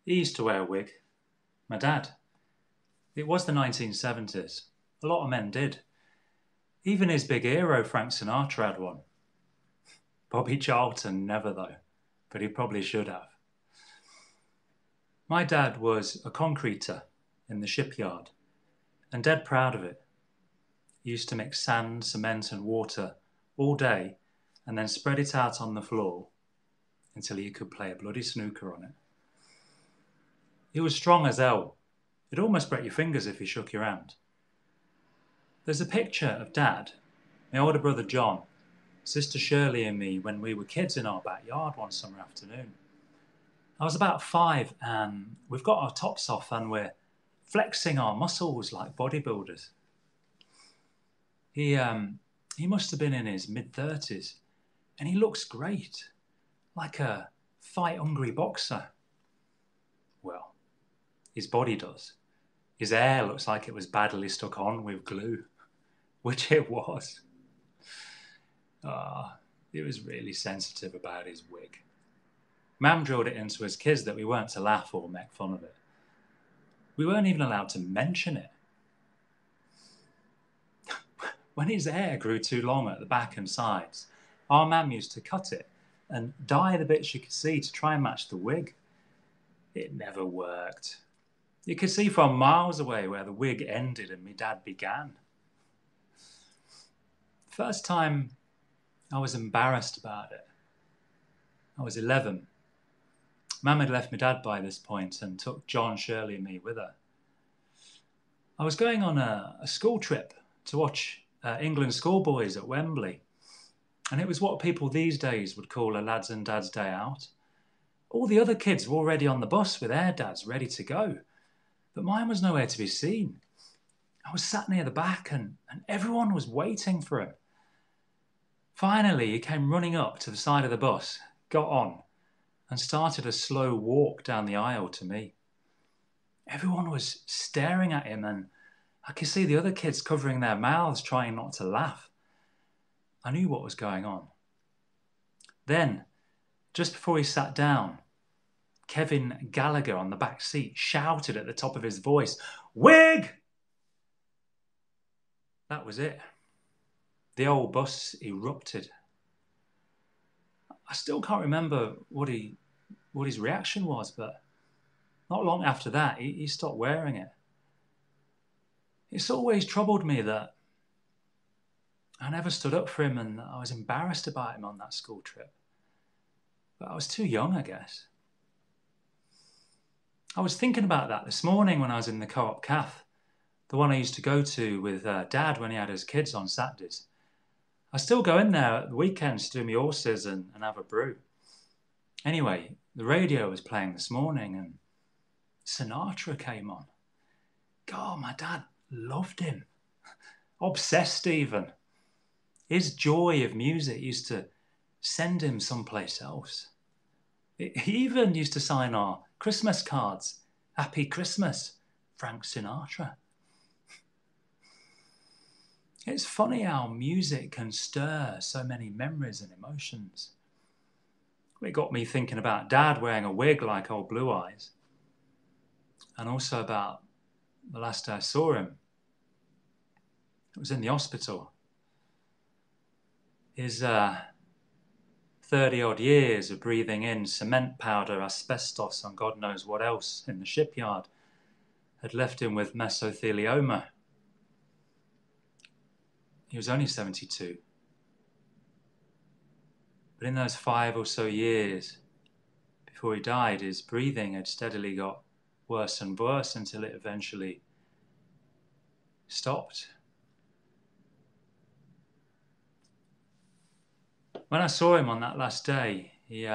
He used to wear a wig. My dad. It was the 1970s. A lot of men did. Even his big hero, Frank Sinatra, had one. Bobby Charlton never, though. But he probably should have. My dad was a concreter in the shipyard, and dead proud of it. He used to mix sand, cement, and water all day and then spread it out on the floor until he could play a bloody snooker on it. He was strong as hell. It'd almost break your fingers if he shook your hand. There's a picture of Dad, my older brother John, Sister Shirley and me when we were kids in our backyard one summer afternoon. I was about 5 and we've got our tops off and we're flexing our muscles like bodybuilders. He must have been in his mid-30s and he looks great, like a fight-hungry boxer. Well, his body does. His hair looks like it was badly stuck on with glue, which it was. He was really sensitive about his wig. Mam drilled it into us kids that we weren't to laugh or make fun of it. We weren't even allowed to mention it. When his hair grew too long at the back and sides, our mam used to cut it and dye the bits you could see to try and match the wig. It never worked. You could see from miles away where the wig ended and my dad began. First time I was embarrassed about it. I was 11. Mam had left my dad by this point and took John, Shirley and me with her. I was going on a school trip to watch England schoolboys at Wembley, and it was what people these days would call a lads and dads day out. All the other kids were already on the bus with their dads ready to go, but mine was nowhere to be seen. I was sat near the back and everyone was waiting for him. Finally, he came running up to the side of the bus, got on, and started a slow walk down the aisle to me. Everyone was staring at him and I could see the other kids covering their mouths trying not to laugh. I knew what was going on. Then, just before he sat down, Kevin Gallagher on the back seat shouted at the top of his voice, "Wig!" That was it. The old bus erupted. I still can't remember what his reaction was, but not long after that, he stopped wearing it. It's always troubled me that I never stood up for him and I was embarrassed about him on that school trip. But I was too young, I guess. I was thinking about that this morning when I was in the co-op cafe, the one I used to go to with Dad when he had his kids on Saturdays. I still go in there at the weekends to do my horses and have a brew. Anyway, the radio was playing this morning and Sinatra came on. God, my dad loved him. Obsessed even. His joy of music used to send him someplace else. He even used to sign our Christmas cards. Happy Christmas, Frank Sinatra. It's funny how music can stir so many memories and emotions. It got me thinking about Dad wearing a wig like old Blue Eyes, and also about the last day I saw him. It was in the hospital. His 30-odd years of breathing in cement powder, asbestos, and God knows what else in the shipyard had left him with mesothelioma. He was only 72. But in those 5 or so years before he died, his breathing had steadily got worse and worse until it eventually stopped. When I saw him on that last day, he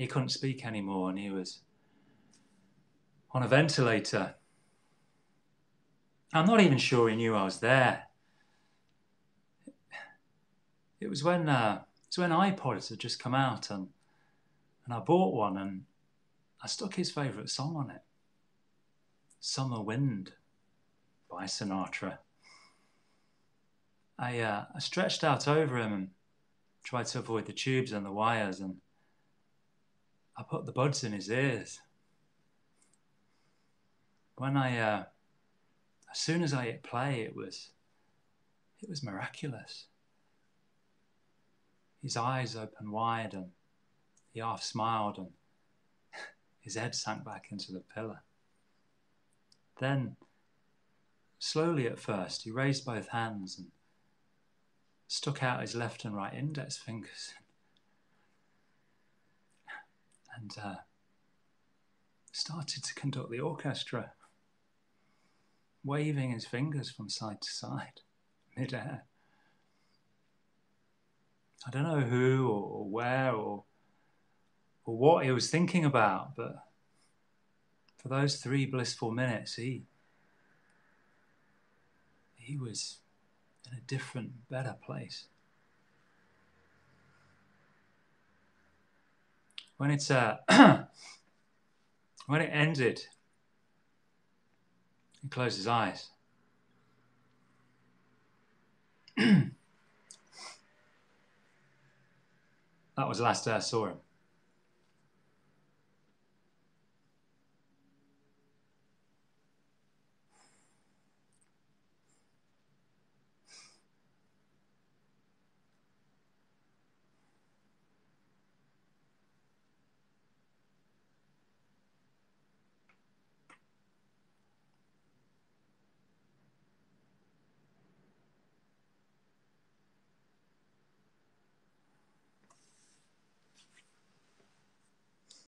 couldn't speak anymore and he was on a ventilator. I'm not even sure he knew I was there. It was when iPods had just come out and I bought one and I stuck his favourite song on it. Summer Wind by Sinatra. I stretched out over him and tried to avoid the tubes and the wires and I put the buds in his ears. when as soon as I hit play, it was miraculous. His eyes opened wide and he half smiled and his head sank back into the pillar. Then, slowly at first, he raised both hands and stuck out his left and right index fingers and started to conduct the orchestra, waving his fingers from side to side, mid-air. I don't know who or where or what he was thinking about, but for those 3 blissful minutes, he was in a different, better place. When it's when it ended, he closed his eyes. That was the last day I saw him.